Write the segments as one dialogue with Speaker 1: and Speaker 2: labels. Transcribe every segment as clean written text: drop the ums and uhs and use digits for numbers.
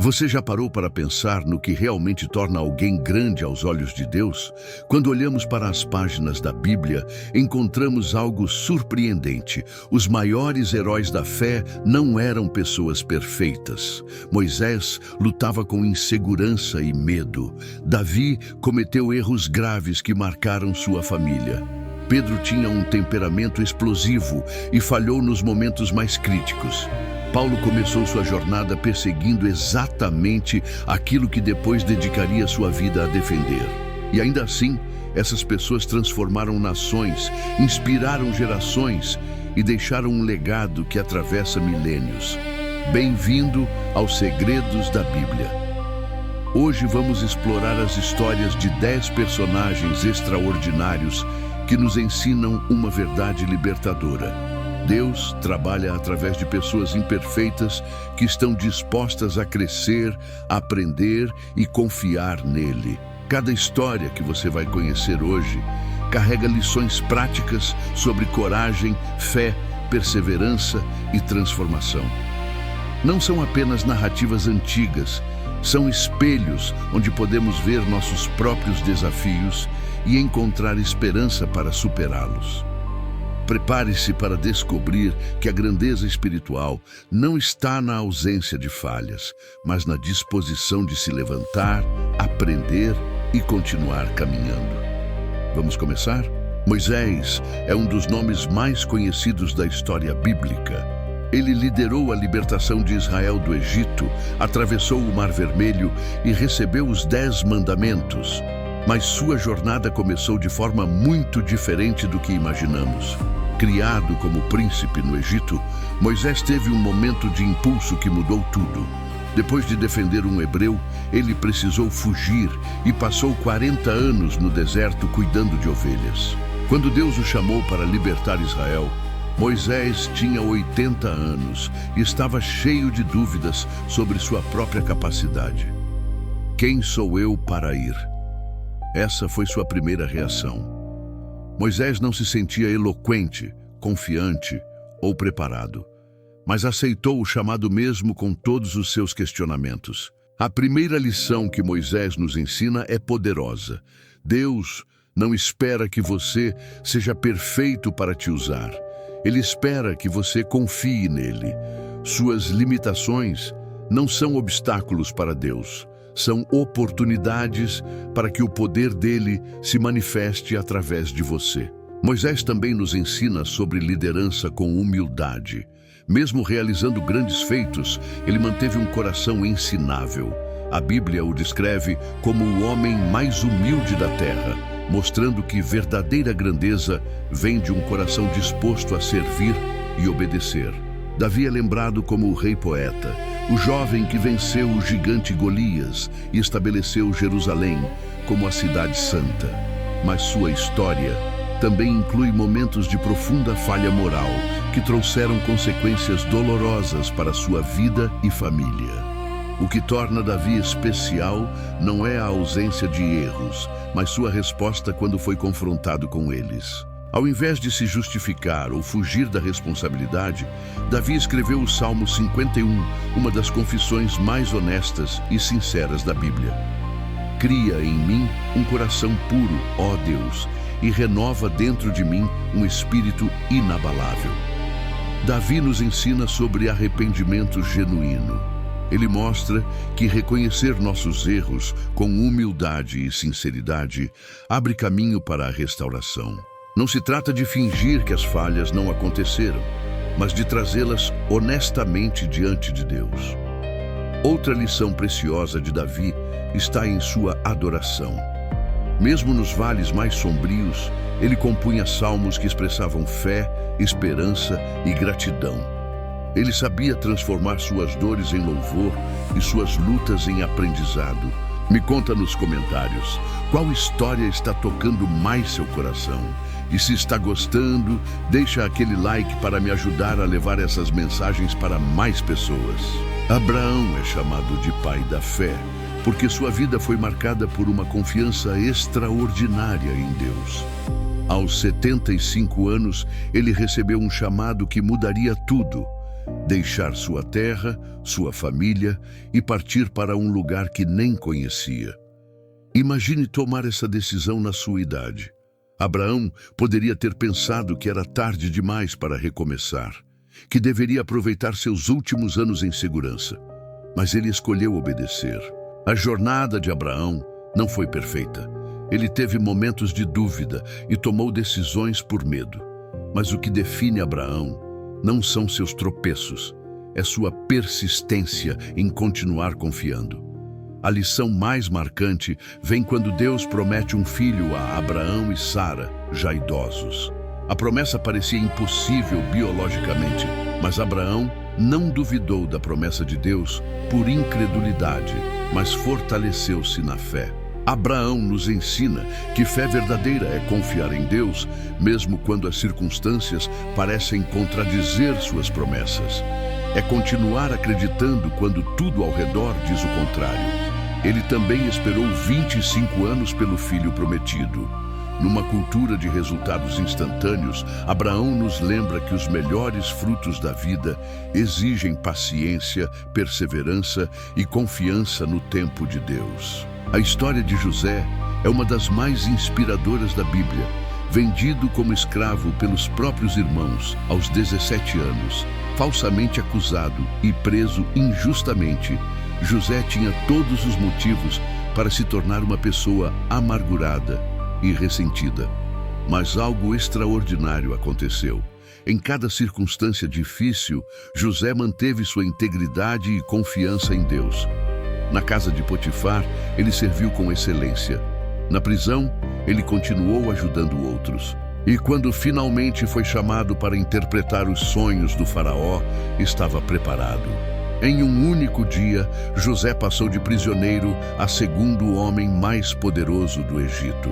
Speaker 1: Você já parou para pensar no que realmente torna alguém grande aos olhos de Deus? Quando olhamos para as páginas da Bíblia, encontramos algo surpreendente. Os maiores heróis da fé não eram pessoas perfeitas. Moisés lutava com insegurança e medo. Davi cometeu erros graves que marcaram sua família. Pedro tinha um temperamento explosivo e falhou nos momentos mais críticos. Paulo começou sua jornada perseguindo exatamente aquilo que depois dedicaria sua vida a defender. E ainda assim, essas pessoas transformaram nações, inspiraram gerações e deixaram um legado que atravessa milênios. Bem-vindo aos Segredos da Bíblia. Hoje vamos explorar as histórias de 10 personagens extraordinários que nos ensinam uma verdade libertadora. Deus trabalha através de pessoas imperfeitas que estão dispostas a crescer, aprender e confiar nele. Cada história que você vai conhecer hoje carrega lições práticas sobre coragem, fé, perseverança e transformação. Não são apenas narrativas antigas, são espelhos onde podemos ver nossos próprios desafios e encontrar esperança para superá-los. Prepare-se para descobrir que a grandeza espiritual não está na ausência de falhas, mas na disposição de se levantar, aprender e continuar caminhando. Vamos começar? Moisés é um dos nomes mais conhecidos da história bíblica. Ele liderou a libertação de Israel do Egito, atravessou o Mar Vermelho e recebeu os 10 mandamentos. Mas sua jornada começou de forma muito diferente do que imaginamos. Criado como príncipe no Egito, Moisés teve um momento de impulso que mudou tudo. Depois de defender um hebreu, ele precisou fugir e passou 40 anos no deserto cuidando de ovelhas. Quando Deus o chamou para libertar Israel, Moisés tinha 80 anos e estava cheio de dúvidas sobre sua própria capacidade. Quem sou eu para ir? Essa foi sua primeira reação. Moisés não se sentia eloquente, confiante ou preparado, mas aceitou o chamado mesmo com todos os seus questionamentos. A primeira lição que Moisés nos ensina é poderosa. Deus não espera que você seja perfeito para te usar. Ele espera que você confie nele. Suas limitações não são obstáculos para Deus. São oportunidades para que o poder dele se manifeste através de você. Moisés também nos ensina sobre liderança com humildade. Mesmo realizando grandes feitos, ele manteve um coração ensinável. A Bíblia o descreve como o homem mais humilde da terra, mostrando que verdadeira grandeza vem de um coração disposto a servir e obedecer. Davi é lembrado como o rei poeta, o jovem que venceu o gigante Golias e estabeleceu Jerusalém como a cidade santa. Mas sua história também inclui momentos de profunda falha moral que trouxeram consequências dolorosas para sua vida e família. O que torna Davi especial não é a ausência de erros, mas sua resposta quando foi confrontado com eles. Ao invés de se justificar ou fugir da responsabilidade, Davi escreveu o Salmo 51, uma das confissões mais honestas e sinceras da Bíblia. Cria em mim um coração puro, ó Deus, e renova dentro de mim um espírito inabalável. Davi nos ensina sobre arrependimento genuíno. Ele mostra que reconhecer nossos erros com humildade e sinceridade abre caminho para a restauração. Não se trata de fingir que as falhas não aconteceram, mas de trazê-las honestamente diante de Deus. Outra lição preciosa de Davi está em sua adoração. Mesmo nos vales mais sombrios, ele compunha salmos que expressavam fé, esperança e gratidão. Ele sabia transformar suas dores em louvor e suas lutas em aprendizado. Me conta nos comentários qual história está tocando mais seu coração. E se está gostando, deixa aquele like para me ajudar a levar essas mensagens para mais pessoas. Abraão é chamado de pai da fé, porque sua vida foi marcada por uma confiança extraordinária em Deus. Aos 75 anos, ele recebeu um chamado que mudaria tudo. deixar sua terra, sua família e partir para um lugar que nem conhecia. Imagine tomar essa decisão na sua idade. Abraão poderia ter pensado que era tarde demais para recomeçar, que deveria aproveitar seus últimos anos em segurança. Mas ele escolheu obedecer. A jornada de Abraão não foi perfeita. Ele teve momentos de dúvida e tomou decisões por medo. Mas o que define Abraão não são seus tropeços, é sua persistência em continuar confiando. A lição mais marcante vem quando Deus promete um filho a Abraão e Sara, já idosos. A promessa parecia impossível biologicamente, mas Abraão não duvidou da promessa de Deus por incredulidade, mas fortaleceu-se na fé. Abraão nos ensina que fé verdadeira é confiar em Deus, mesmo quando as circunstâncias parecem contradizer suas promessas. É continuar acreditando quando tudo ao redor diz o contrário. Ele também esperou 25 anos pelo filho prometido. Numa cultura de resultados instantâneos, Abraão nos lembra que os melhores frutos da vida exigem paciência, perseverança e confiança no tempo de Deus. A história de José é uma das mais inspiradoras da Bíblia. Vendido como escravo pelos próprios irmãos aos 17 anos, falsamente acusado e preso injustamente, José tinha todos os motivos para se tornar uma pessoa amargurada e ressentida. Mas algo extraordinário aconteceu. Em cada circunstância difícil, José manteve sua integridade e confiança em Deus. Na casa de Potifar, ele serviu com excelência. Na prisão, ele continuou ajudando outros. E quando finalmente foi chamado para interpretar os sonhos do faraó, estava preparado. Em um único dia, José passou de prisioneiro a segundo homem mais poderoso do Egito.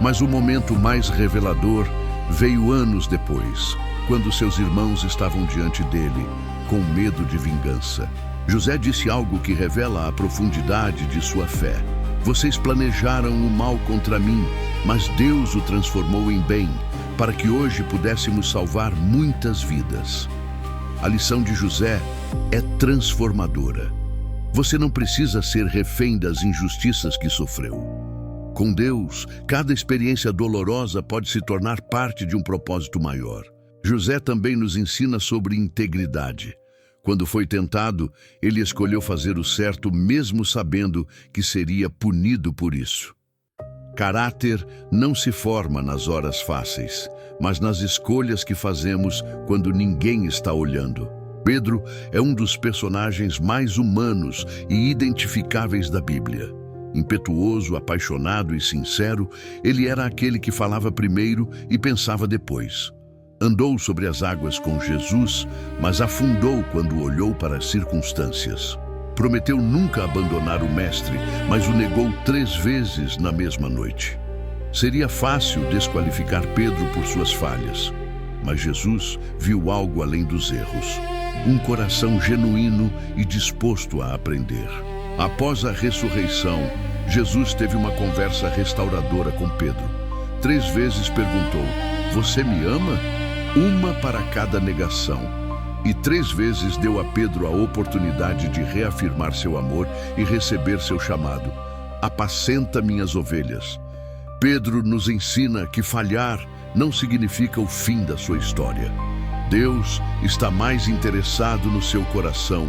Speaker 1: Mas o momento mais revelador veio anos depois, quando seus irmãos estavam diante dele, com medo de vingança. José disse algo que revela a profundidade de sua fé. Vocês planejaram o mal contra mim, mas Deus o transformou em bem, para que hoje pudéssemos salvar muitas vidas. A lição de José é transformadora. Você não precisa ser refém das injustiças que sofreu. Com Deus, cada experiência dolorosa pode se tornar parte de um propósito maior. José também nos ensina sobre integridade. Quando foi tentado, ele escolheu fazer o certo mesmo sabendo que seria punido por isso. Caráter não se forma nas horas fáceis, mas nas escolhas que fazemos quando ninguém está olhando. Pedro é um dos personagens mais humanos e identificáveis da Bíblia. Impetuoso, apaixonado e sincero, ele era aquele que falava primeiro e pensava depois. Andou sobre as águas com Jesus, mas afundou quando olhou para as circunstâncias. Prometeu nunca abandonar o Mestre, mas o negou 3 vezes na mesma noite. Seria fácil desqualificar Pedro por suas falhas, mas Jesus viu algo além dos erros. Um coração genuíno e disposto a aprender. Após a ressurreição, Jesus teve uma conversa restauradora com Pedro. 3 vezes perguntou: "Você me ama?" Uma para cada negação. E 3 vezes deu a Pedro a oportunidade de reafirmar seu amor e receber seu chamado. Apacenta minhas ovelhas. Pedro nos ensina que falhar não significa o fim da sua história. Deus está mais interessado no seu coração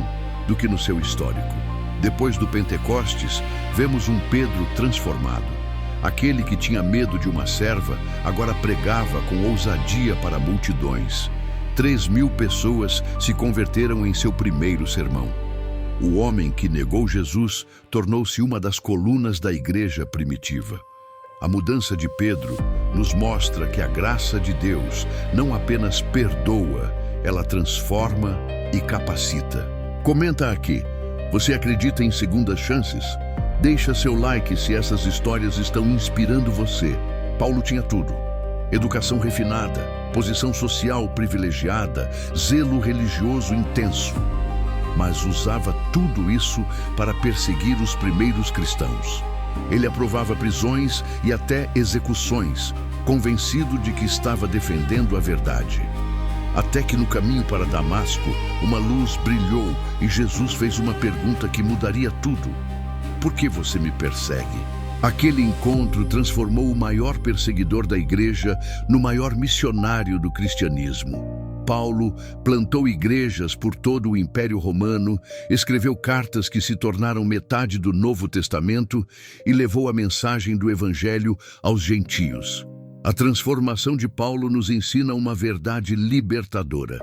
Speaker 1: do que no seu histórico. Depois do Pentecostes, vemos um Pedro transformado. Aquele que tinha medo de uma serva, agora pregava com ousadia para multidões. 3.000 pessoas se converteram em seu primeiro sermão. O homem que negou Jesus tornou-se uma das colunas da igreja primitiva. A mudança de Pedro nos mostra que a graça de Deus não apenas perdoa, ela transforma e capacita. Comenta aqui, você acredita em segundas chances? Deixa seu like se essas histórias estão inspirando você. Paulo tinha tudo: educação refinada, posição social privilegiada, zelo religioso intenso. Mas usava tudo isso para perseguir os primeiros cristãos. Ele aprovava prisões e até execuções, convencido de que estava defendendo a verdade. até que no caminho para Damasco, uma luz brilhou e Jesus fez uma pergunta que mudaria tudo. Por que você me persegue? Aquele encontro transformou o maior perseguidor da igreja no maior missionário do cristianismo. Paulo plantou igrejas por todo o Império Romano, escreveu cartas que se tornaram metade do Novo Testamento e levou a mensagem do Evangelho aos gentios. A transformação de Paulo nos ensina uma verdade libertadora.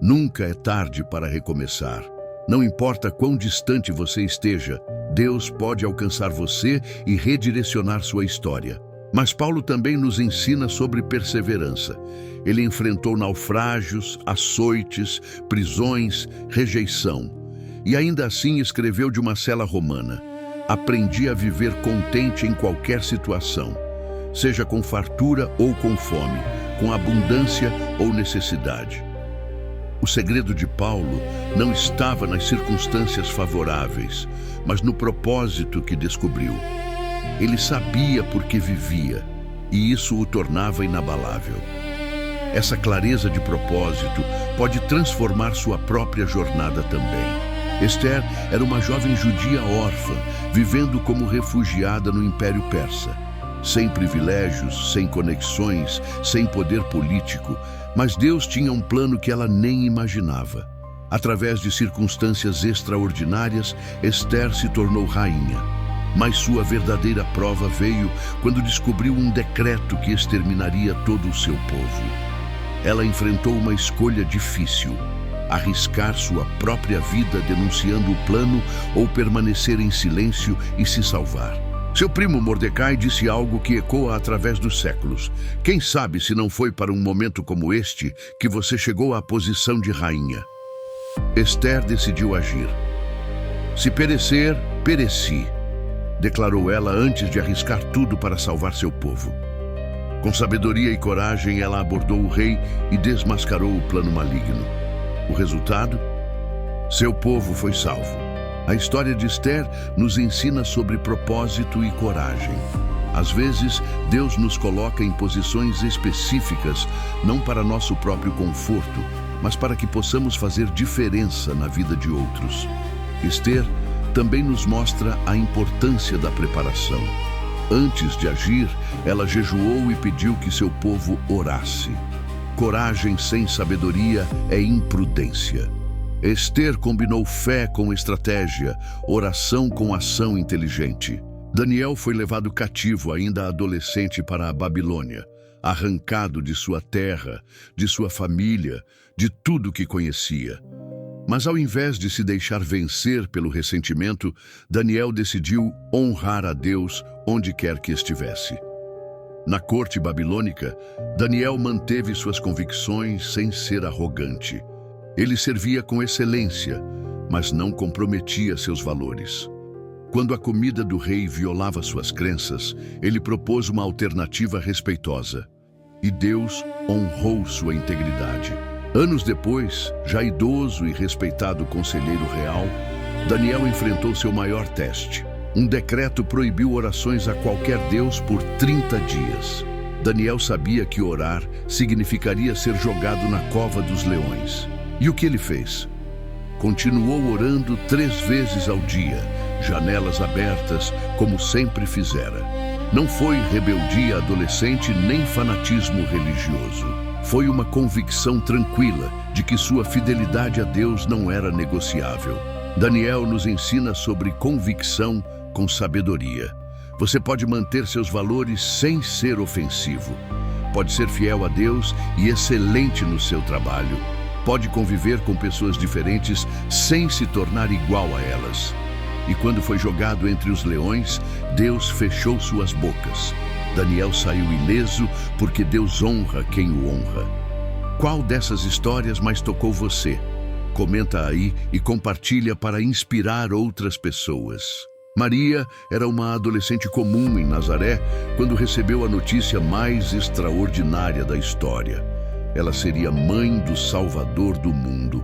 Speaker 1: Nunca é tarde para recomeçar. Não importa quão distante você esteja, Deus pode alcançar você e redirecionar sua história. Mas Paulo também nos ensina sobre perseverança. Ele enfrentou naufrágios, açoites, prisões, rejeição. E ainda assim escreveu de uma cela romana: aprendi a viver contente em qualquer situação, seja com fartura ou com fome, com abundância ou necessidade. O segredo de Paulo não estava nas circunstâncias favoráveis, mas no propósito que descobriu. Ele sabia por que vivia, e isso o tornava inabalável. Essa clareza de propósito pode transformar sua própria jornada também. Esther era uma jovem judia órfã, vivendo como refugiada no Império Persa. Sem privilégios, sem conexões, sem poder político, mas Deus tinha um plano que ela nem imaginava. Através de circunstâncias extraordinárias, Esther se tornou rainha. Mas sua verdadeira prova veio quando descobriu um decreto que exterminaria todo o seu povo. Ela enfrentou uma escolha difícil: arriscar sua própria vida denunciando o plano ou permanecer em silêncio e se salvar. Seu primo Mordecai disse algo que ecoa através dos séculos. Quem sabe se não foi para um momento como este que você chegou à posição de rainha? Esther decidiu agir. Se perecer, pereci, declarou ela antes de arriscar tudo para salvar seu povo. Com sabedoria e coragem, ela abordou o rei e desmascarou o plano maligno. O resultado? Seu povo foi salvo. A história de Esther nos ensina sobre propósito e coragem. Às vezes, Deus nos coloca em posições específicas, não para nosso próprio conforto, mas para que possamos fazer diferença na vida de outros. Esther também nos mostra a importância da preparação. Antes de agir, ela jejuou e pediu que seu povo orasse. Coragem sem sabedoria é imprudência. Esther combinou fé com estratégia, oração com ação inteligente. Daniel foi levado cativo ainda adolescente para a Babilônia, arrancado de sua terra, de sua família, de tudo que conhecia. Mas ao invés de se deixar vencer pelo ressentimento, Daniel decidiu honrar a Deus onde quer que estivesse. Na corte babilônica, Daniel manteve suas convicções sem ser arrogante. Ele servia com excelência, mas não comprometia seus valores. Quando a comida do rei violava suas crenças, ele propôs uma alternativa respeitosa. E Deus honrou sua integridade. Anos depois, já idoso e respeitado conselheiro real, Daniel enfrentou seu maior teste. Um decreto proibiu orações a qualquer deus por 30 dias. Daniel sabia que orar significaria ser jogado na cova dos leões. E o que ele fez? Continuou orando 3 vezes ao dia, janelas abertas, como sempre fizera. Não foi rebeldia adolescente nem fanatismo religioso. Foi uma convicção tranquila de que sua fidelidade a Deus não era negociável. Daniel nos ensina sobre convicção com sabedoria. Você pode manter seus valores sem ser ofensivo. Pode ser fiel a Deus e excelente no seu trabalho. Pode conviver com pessoas diferentes sem se tornar igual a elas. E quando foi jogado entre os leões, Deus fechou suas bocas. Daniel saiu ileso porque Deus honra quem o honra. Qual dessas histórias mais tocou você? Comenta aí e compartilha para inspirar outras pessoas. Maria era uma adolescente comum em Nazaré quando recebeu a notícia mais extraordinária da história. Ela seria mãe do Salvador do mundo.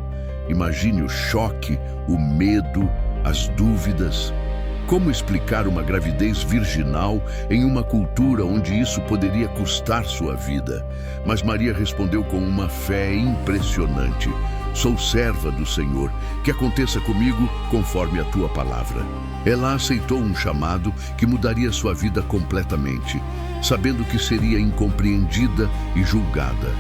Speaker 1: Imagine o choque, o medo, as dúvidas. Como explicar uma gravidez virginal em uma cultura onde isso poderia custar sua vida? Mas Maria respondeu com uma fé impressionante: sou serva do Senhor, que aconteça comigo conforme a tua palavra. Ela aceitou um chamado que mudaria sua vida completamente, sabendo que seria incompreendida e julgada.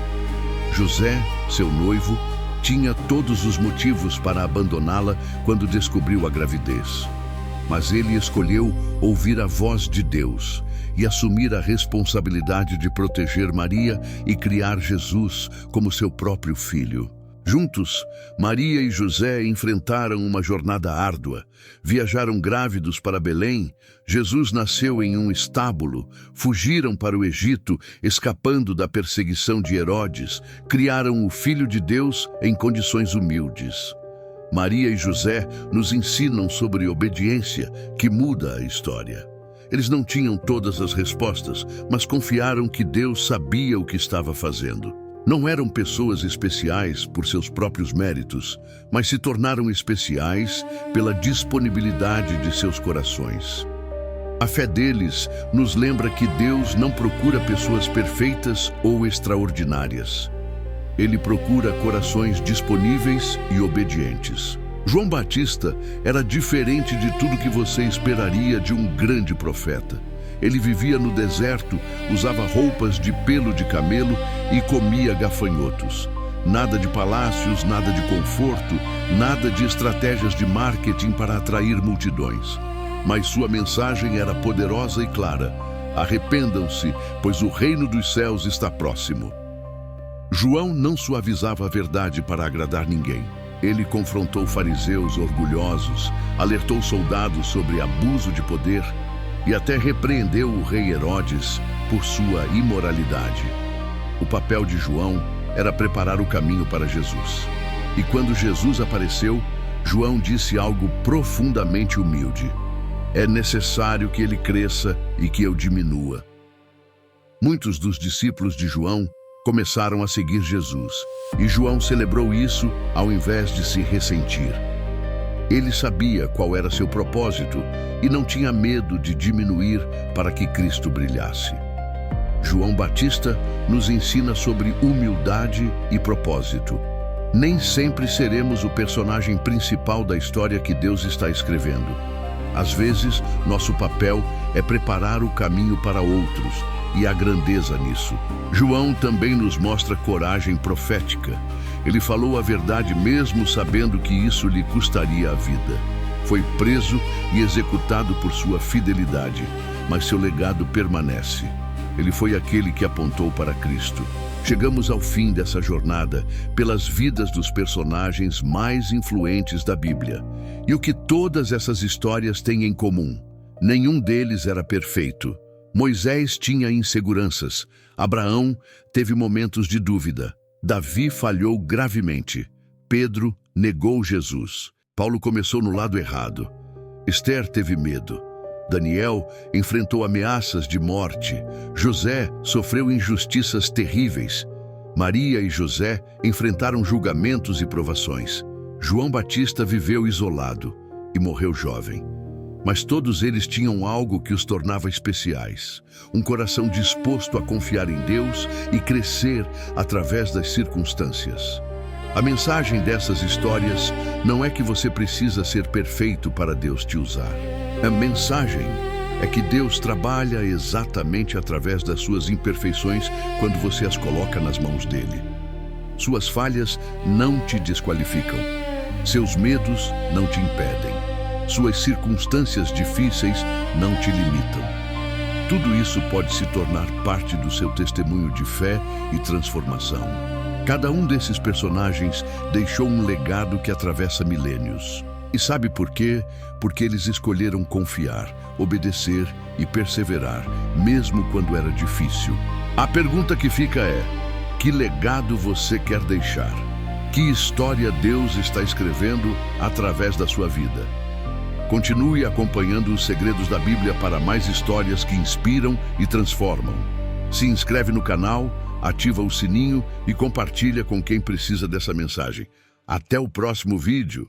Speaker 1: José, seu noivo, tinha todos os motivos para abandoná-la quando descobriu a gravidez. Mas ele escolheu ouvir a voz de Deus e assumir a responsabilidade de proteger Maria e criar Jesus como seu próprio filho. Juntos, Maria e José enfrentaram uma jornada árdua. Viajaram grávidos para Belém, Jesus nasceu em um estábulo, fugiram para o Egito, escapando da perseguição de Herodes, criaram o Filho de Deus em condições humildes. Maria e José nos ensinam sobre obediência, que muda a história. Eles não tinham todas as respostas, mas confiaram que Deus sabia o que estava fazendo. Não eram pessoas especiais por seus próprios méritos, mas se tornaram especiais pela disponibilidade de seus corações. A fé deles nos lembra que Deus não procura pessoas perfeitas ou extraordinárias. Ele procura corações disponíveis e obedientes. João Batista era diferente de tudo que você esperaria de um grande profeta. Ele vivia no deserto, usava roupas de pelo de camelo e comia gafanhotos. Nada de palácios, nada de conforto, nada de estratégias de marketing para atrair multidões. Mas sua mensagem era poderosa e clara: arrependam-se, pois o reino dos céus está próximo. João não suavizava a verdade para agradar ninguém. Ele confrontou fariseus orgulhosos, alertou soldados sobre abuso de poder e até repreendeu o rei Herodes por sua imoralidade. O papel de João era preparar o caminho para Jesus. E quando Jesus apareceu, João disse algo profundamente humilde: é necessário que ele cresça e que eu diminua. Muitos dos discípulos de João começaram a seguir Jesus, e João celebrou isso ao invés de se ressentir. Ele sabia qual era seu propósito e não tinha medo de diminuir para que Cristo brilhasse. João Batista nos ensina sobre humildade e propósito. Nem sempre seremos o personagem principal da história que Deus está escrevendo. Às vezes, nosso papel é preparar o caminho para outros, e há grandeza nisso. João também nos mostra coragem profética. Ele falou a verdade mesmo sabendo que isso lhe custaria a vida. Foi preso e executado por sua fidelidade, mas seu legado permanece. Ele foi aquele que apontou para Cristo. Chegamos ao fim dessa jornada pelas vidas dos personagens mais influentes da Bíblia. E o que todas essas histórias têm em comum? Nenhum deles era perfeito. Moisés tinha inseguranças. Abraão teve momentos de dúvida. Davi falhou gravemente. Pedro negou Jesus. Paulo começou no lado errado. Esther teve medo. Daniel enfrentou ameaças de morte. José sofreu injustiças terríveis. Maria e José enfrentaram julgamentos e provações. João Batista viveu isolado e morreu jovem. Mas todos eles tinham algo que os tornava especiais. Um coração disposto a confiar em Deus e crescer através das circunstâncias. A mensagem dessas histórias não é que você precisa ser perfeito para Deus te usar. A mensagem é que Deus trabalha exatamente através das suas imperfeições quando você as coloca nas mãos dele. Suas falhas não te desqualificam. Seus medos não te impedem. Suas circunstâncias difíceis não te limitam. Tudo isso pode se tornar parte do seu testemunho de fé e transformação. Cada um desses personagens deixou um legado que atravessa milênios. E sabe por quê? Porque eles escolheram confiar, obedecer e perseverar, mesmo quando era difícil. A pergunta que fica é: que legado você quer deixar? Que história Deus está escrevendo através da sua vida? Continue acompanhando os segredos da Bíblia para mais histórias que inspiram e transformam. Se inscreve no canal, ativa o sininho e compartilha com quem precisa dessa mensagem. Até o próximo vídeo!